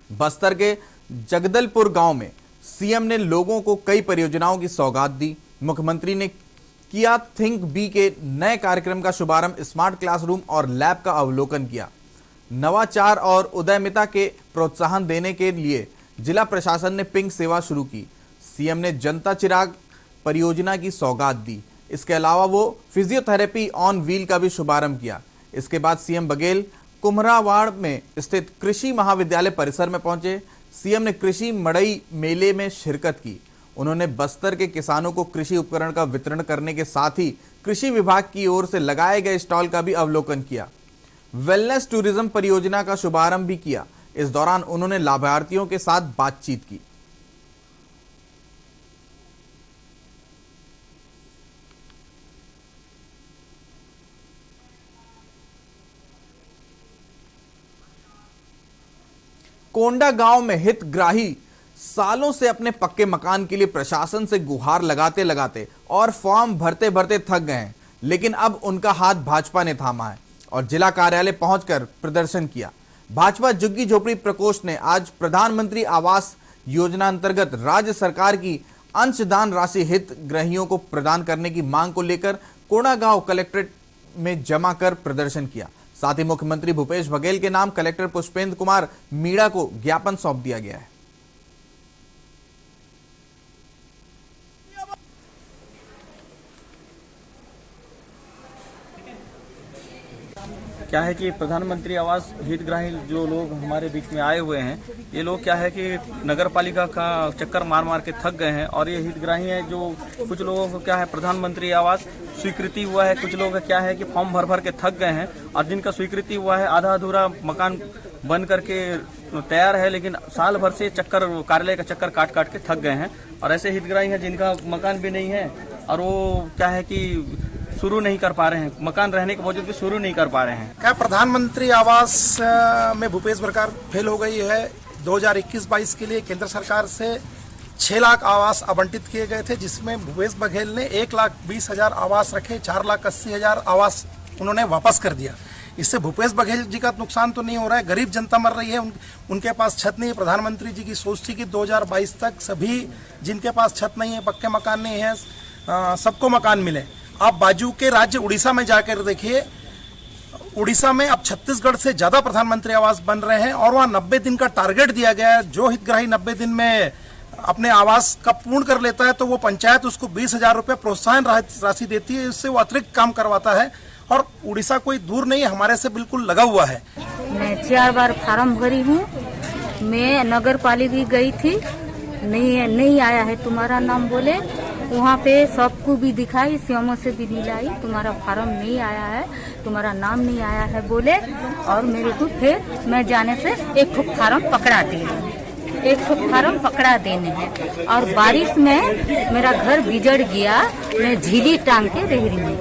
बस्तर के जगदलपुर गांव में सीएम ने लोगों को कई परियोजनाओं की सौगात दी। मुख्यमंत्री ने किया थिंक बी के नए कार्यक्रम का शुभारंभ, स्मार्ट क्लासरूम और लैब का अवलोकन किया। नवाचार और उद्यमिता के प्रोत्साहन देने के लिए जिला प्रशासन ने पिंक सेवा शुरू की। सीएम ने जनता चिराग परियोजना की सौगात दी। इसके अलावा वो फिजियोथेरेपी ऑन व्हील का भी शुभारंभ किया। इसके बाद सीएम बघेल कुम्हरावाड़ में स्थित कृषि महाविद्यालय परिसर में पहुंचे। सीएम ने कृषि मड़ई मेले में शिरकत की। उन्होंने बस्तर के किसानों को कृषि उपकरण का वितरण करने के साथ ही कृषि विभाग की ओर से लगाए गए स्टॉल का भी अवलोकन किया। वेलनेस टूरिज्म परियोजना का शुभारंभ भी किया। इस दौरान उन्होंने लाभार्थियों के साथ बातचीत की। कोंडा गांव में हितग्राही सालों से अपने पक्के मकान के लिए प्रशासन से गुहार लगाते लगाते और फॉर्म भरते भरते थक गए हैं, लेकिन अब उनका हाथ भाजपा ने थामा है और जिला कार्यालय पहुंचकर प्रदर्शन किया। भाजपा झुग्गी झोपड़ी प्रकोष्ठ ने आज प्रधानमंत्री आवास योजना अंतर्गत राज्य सरकार की अंशदान राशि हितग्राहियों को प्रदान करने की मांग को लेकर कोंडा गांव कलेक्ट्रेट में जमा कर प्रदर्शन किया। साथ ही मुख्यमंत्री भूपेश बघेल के नाम कलेक्टर पुष्पेंद्र कुमार मीणा को ज्ञापन सौंप दिया गया है। क्या है कि प्रधानमंत्री आवास हितग्राही जो लोग हमारे बीच में आए हुए हैं, ये लोग क्या है कि नगर पालिका का चक्कर मार मार के थक गए हैं और ये हितग्राही हैं जो कुछ लोगों को क्या है प्रधानमंत्री आवास स्वीकृति हुआ है, कुछ लोग क्या है कि फॉर्म भर भर के थक गए हैं और जिनका स्वीकृति हुआ है आधा अधूरा मकान बन करके तैयार है, लेकिन साल भर से चक्कर कार्यालय का चक्कर काट काट के थक गए हैं। और ऐसे हितग्राही हैं जिनका मकान भी नहीं है और वो क्या है कि शुरू नहीं कर पा रहे हैं, मकान रहने के बावजूद भी शुरू नहीं कर पा रहे हैं। क्या प्रधानमंत्री आवास में भूपेश सरकार फेल हो गई है? 2021-22 के लिए केंद्र सरकार से 6 लाख आवास आवंटित किए गए थे, जिसमें भूपेश बघेल ने 1,20,000 आवास रखे, 4,80,000 आवास उन्होंने वापस कर दिया। इससे भूपेश बघेल जी का नुकसान तो नहीं हो रहा है, गरीब जनता मर रही है, उनके पास छत नहीं है। प्रधानमंत्री जी की सोच थी कि 2022 तक सभी जिनके पास छत नहीं है, पक्के मकान नहीं है, सबको मकान मिले। आप बाजू के राज्य उड़ीसा में जाकर देखिए, उड़ीसा में अब छत्तीसगढ़ से ज्यादा प्रधानमंत्री आवास बन रहे हैं और वहाँ 90 दिन का टारगेट दिया गया है। जो हितग्राही 90 दिन में अपने आवास का पूर्ण कर लेता है तो वो पंचायत उसको 20,000 रुपये प्रोत्साहन राशि देती है, इससे वो अतिरिक्त काम करवाता है। और उड़ीसा कोई दूर नहीं है, हमारे से बिल्कुल लगा हुआ है। मैं 4 बार फार्म भरी हूँ, मैं नगर पालिका गई थी, नहीं आया है तुम्हारा नाम बोले, वहाँ पे सबको भी दिखाई, सीएमओ से भी मिलाई, तुम्हारा फार्म नहीं आया है, तुम्हारा नाम नहीं आया है बोले। और मेरे को फिर मैं जाने से एक ठो फार्म पकड़ा देने हैं और बारिश में मेरा घर बिगड़ गया, मैं झीली टांग के रह रही हूँ।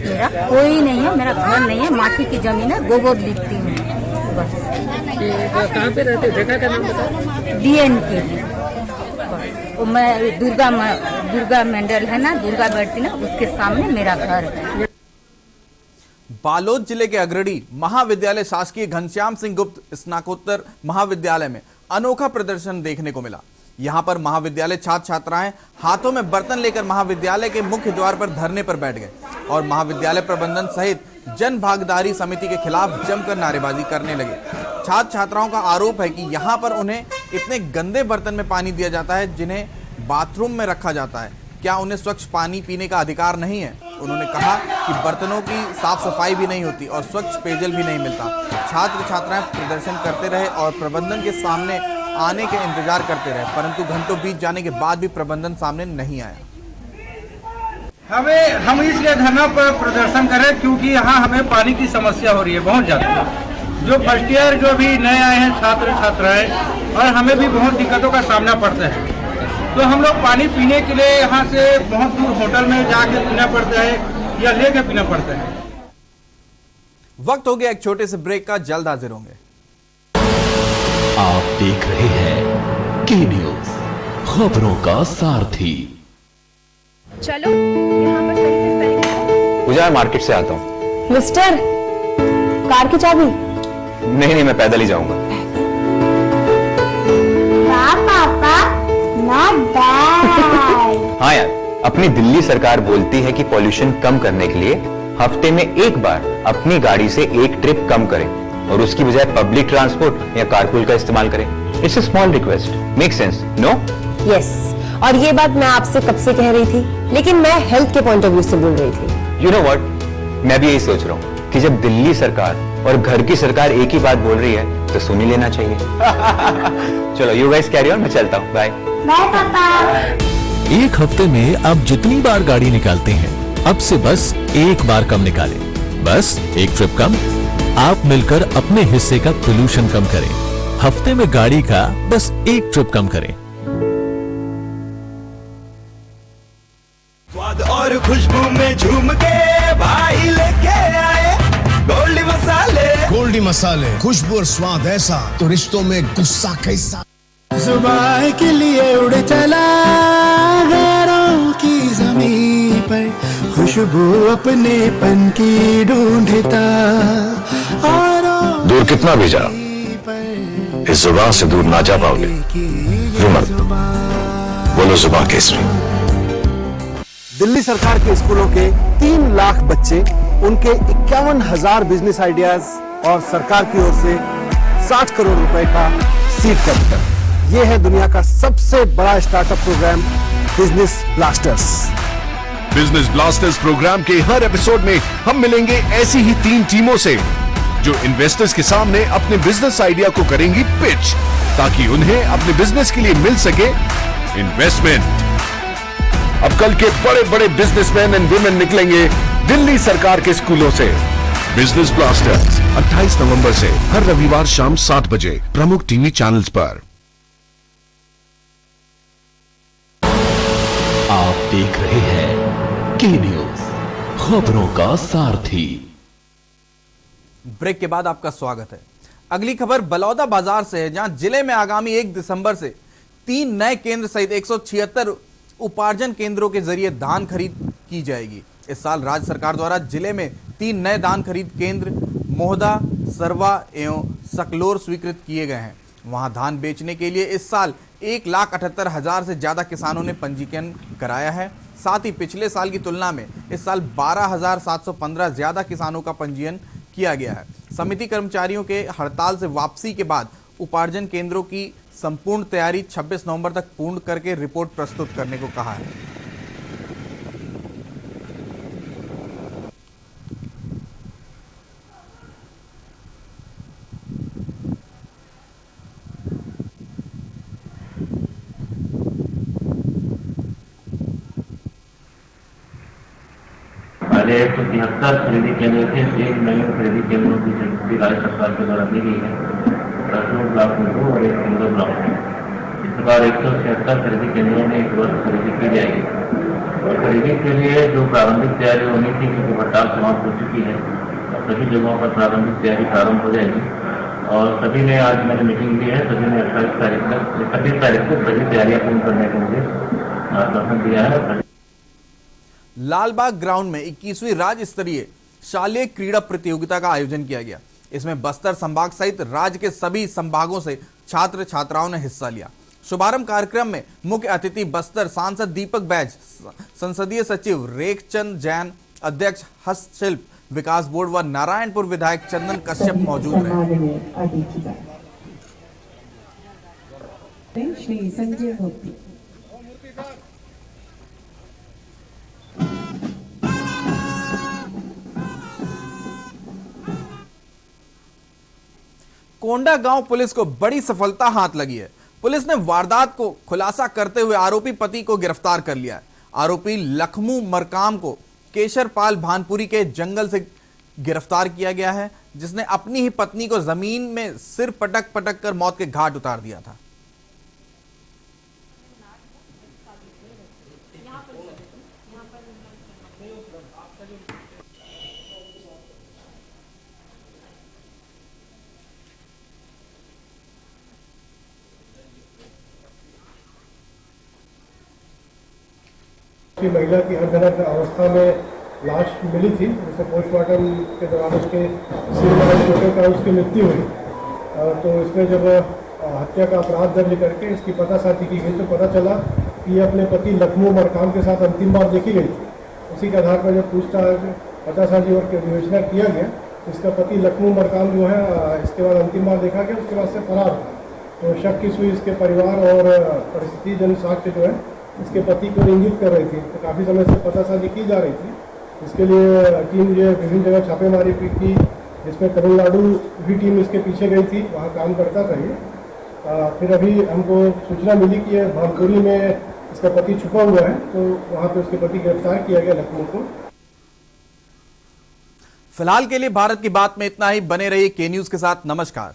मेरा कोई नहीं है, मेरा घर नहीं है, माटी की जमीन है, गोबर लिखती हूँ बस। कहाँ पे रहते, जगह का नाम बताओ? DN के लिए मैं दुर्गा मंडल है ना, दुर्गा बैठती ना, उसके सामने मेरा घर है। बालोद जिले के अग्रणी महाविद्यालय शासकीय घनश्याम सिंह गुप्त स्नातकोत्तर महाविद्यालय में अनोखा प्रदर्शन देखने को मिला। यहां पर महाविद्यालय छात्र छात्राएं हाथों में बर्तन लेकर महाविद्यालय के मुख्य द्वार पर धरने पर बैठ गए और महाविद्यालय प्रबंधन सहित जन भागीदारी समिति के खिलाफ जमकर नारेबाजी करने लगे। छात्र छात्राओं का आरोप है कि यहाँ पर उन्हें इतने गंदे बर्तन में पानी दिया जाता है जिन्हें बाथरूम में रखा जाता है। क्या उन्हें स्वच्छ पानी पीने का अधिकार नहीं है? उन्होंने कहा कि बर्तनों की साफ सफाई भी नहीं होती और स्वच्छ पेयजल भी नहीं मिलता। छात्र छात्राएं प्रदर्शन करते रहे और प्रबंधन के सामने आने के इंतजार करते रहे, परंतु घंटों बीत जाने के बाद भी प्रबंधन सामने नहीं आया। हम इसलिए धरना पर प्रदर्शन करें क्योंकि यहाँ हमें पानी की समस्या हो रही है बहुत ज़्यादा। जो फर्स्ट ईयर जो भी नए आए हैं छात्र छात्राएं, और हमें भी बहुत दिक्कतों का सामना पड़ता है। तो हम लोग पानी पीने के लिए यहाँ से बहुत दूर होटल में जाके पीना पड़ता है या लेके पीना पड़ता है। वक्त हो गया एक छोटे से ब्रेक का, जल्द हाजिर होंगे। आप देख रहे हैं के न्यूज, खबरों का सारथी। चलो यहाँ पर सही से सही। पूजा, मैं मार्केट से आता हूँ। मिस्टर, कार की चाबी? नहीं, मैं पैदल ही जाऊंगा। अपनी दिल्ली सरकार बोलती है कि पॉल्यूशन कम करने के लिए हफ्ते में एक बार अपनी गाड़ी से एक ट्रिप कम करें और उसकी बजाय पब्लिक ट्रांसपोर्ट या कारपूल का इस्तेमाल करें। It's a small request, make sense, no? Yes, और ये बात मैं आपसे कब से कह रही थी, लेकिन मैं हेल्थ के पॉइंट ऑफ व्यू से बोल रही थी। यू नो व्हाट, मैं भी यही सोच रहा हूँ कि जब दिल्ली सरकार और घर की सरकार एक ही बात बोल रही है तो सुन ही लेना चाहिए। चलो यू गाइस कैरी ऑन, मैं चलता हूँ, बाय। बाय पापा। एक हफ्ते में आप जितनी बार गाड़ी निकालते हैं अब से बस एक बार कम निकालें। बस एक ट्रिप कम, आप मिलकर अपने हिस्से का पोल्यूशन कम करें। हफ्ते में गाड़ी का बस एक ट्रिप कम करें। स्वाद और खुशबू में झूम के भाई लेके आए गोल्डी मसाले। गोल्डी मसाले, खुशबू और स्वाद ऐसा तो रिश्तों में गुस्सा कैसा। सुबह के लिए उड़ चला गैरों की जमीन पर, खुशबू अपने पन की ढूंढता। दूर कितना भी जाओ, इस जुबान से दूर ना जा पाओगे। रुमल, बोलो जुबान केसरी। दिल्ली सरकार के स्कूलों के 3 लाख बच्चे, उनके 51,000 बिजनेस आइडियाज और सरकार की ओर से 60 करोड़ रुपए का सीड कैपिटल। ये है दुनिया का सबसे बड़ा startup program business blasters. Business blasters program के हर एपिसोड में हम मिलेंगे ऐसी ही 3 टीमों से जो इन्वेस्टर्स के सामने अपने बिजनेस आइडिया को करेंगी पिच, ताकि उन्हें अपने बिजनेस के लिए मिल सके इन्वेस्टमेंट। अब कल के बड़े बड़े बिजनेसमैन एंड वुमेन निकलेंगे दिल्ली सरकार के स्कूलों से। बिजनेस ब्लास्टर्स 28 नवंबर से हर रविवार शाम 7 बजे प्रमुख टीवी चैनल्स पर। आप देख रहे हैं के न्यूज, खबरों का सारथी। ब्रेक के बाद आपका स्वागत है। अगली खबर बलौदा बाजार से है, जहां जिले में आगामी 1 दिसंबर से 3 नए केंद्र सहित 176 उपार्जन केंद्रों के जरिए धान खरीद की जाएगी। इस साल राज्य सरकार द्वारा जिले में 3 नए धान खरीद केंद्र मोहदा, सरवा एवं सकलोर स्वीकृत किए गए हैं। वहां धान बेचने के लिए इस साल 1,78,000 से ज्यादा किसानों ने पंजीकरण कराया है। साथ ही पिछले साल की तुलना में इस साल 12,715 ज्यादा किसानों का पंजीयन किया गया है। समिति कर्मचारियों के हड़ताल से वापसी के बाद उपार्जन केंद्रों की संपूर्ण तैयारी 26 नवंबर तक पूर्ण करके रिपोर्ट प्रस्तुत करने को कहा है। पहले 173 खरीदी केंद्र थे, 1 नए खरीदी केंद्रों की स्वीकृति राज्य सरकार के द्वारा दी गई है। रसों ब्लॉक में 2 और 1 केंद्र ब्लॉक में। इस बार 176 खरीदी केंद्रों में एक वर्ष खरीदी की जाएगी और खरीदी के लिए जो प्रारंभिक तैयारी होनी थी, क्योंकि हड़ताल समाप्त हो चुकी है, सभी जगहों पर प्रारंभिक तैयारी प्रारंभ हो जाएगी। और सभी ने, आज मैंने मीटिंग ली है, सभी ने 28 तारीख तक सभी तैयारियां पूर्ण करने को मुझे आश्वासन दिया है। लालबाग ग्राउंड में 21वीं राज्य स्तरीय शालेय क्रीड़ा प्रतियोगिता का आयोजन किया गया। इसमें बस्तर संभाग सहित राज्य के सभी संभागों से छात्र छात्राओं ने हिस्सा लिया। शुभारंभ कार्यक्रम में मुख्य अतिथि बस्तर सांसद दीपक बैज, संसदीय सचिव रेखचंद जैन, अध्यक्ष हस्तशिल्प विकास बोर्ड व नारायणपुर विधायक चंदन कश्यप मौजूद रहे। कोंडा गांव पुलिस को बड़ी सफलता हाथ लगी है। पुलिस ने वारदात को खुलासा करते हुए आरोपी पति को गिरफ्तार कर लिया है। आरोपी लखमू मरकाम को केशरपाल भानपुरी के जंगल से गिरफ्तार किया गया है, जिसने अपनी ही पत्नी को जमीन में सिर पटक पटक कर मौत के घाट उतार दिया था। महिला की अर्धनग्न अवस्था में लाश मिली थी, जिसे पोस्टमार्टम के दौरान उसके सिर में चोटों का उसकी मृत्यु हुई। तो इसमें जब हत्या का अपराध दर्ज करके इसकी पतासाजी की गई तो पता चला कि ये अपने पति लखनऊ मरकाम के साथ अंतिम बार देखी गई थी। उसी के आधार पर जब पूछताछ पतासाजी और विवेचना किया गया, इसका पति लखनऊ मरकाम जो है इसके बाद अंतिम बार देखा गया, उसके बाद से फरार था। तो शक की सुई इसके परिवार और परिस्थिति जन साक्ष्य जो है इसके पति को इंगित कर रही थी। तो काफ़ी समय से पतासाजी की जा रही थी। इसके लिए टीम जो विभिन्न जगह छापेमारी की, जिसमें तमिलनाडु भी टीम इसके पीछे गई थी, वहाँ काम करता था ये। फिर अभी हमको सूचना मिली कि ये भानपुरी में इसका पति छुपा हुआ है, तो वहाँ पे उसके पति गिरफ्तार किया गया लखनऊ को। फिलहाल के लिए भारत की बात में इतना ही। बने रहिए के न्यूज के साथ। नमस्कार।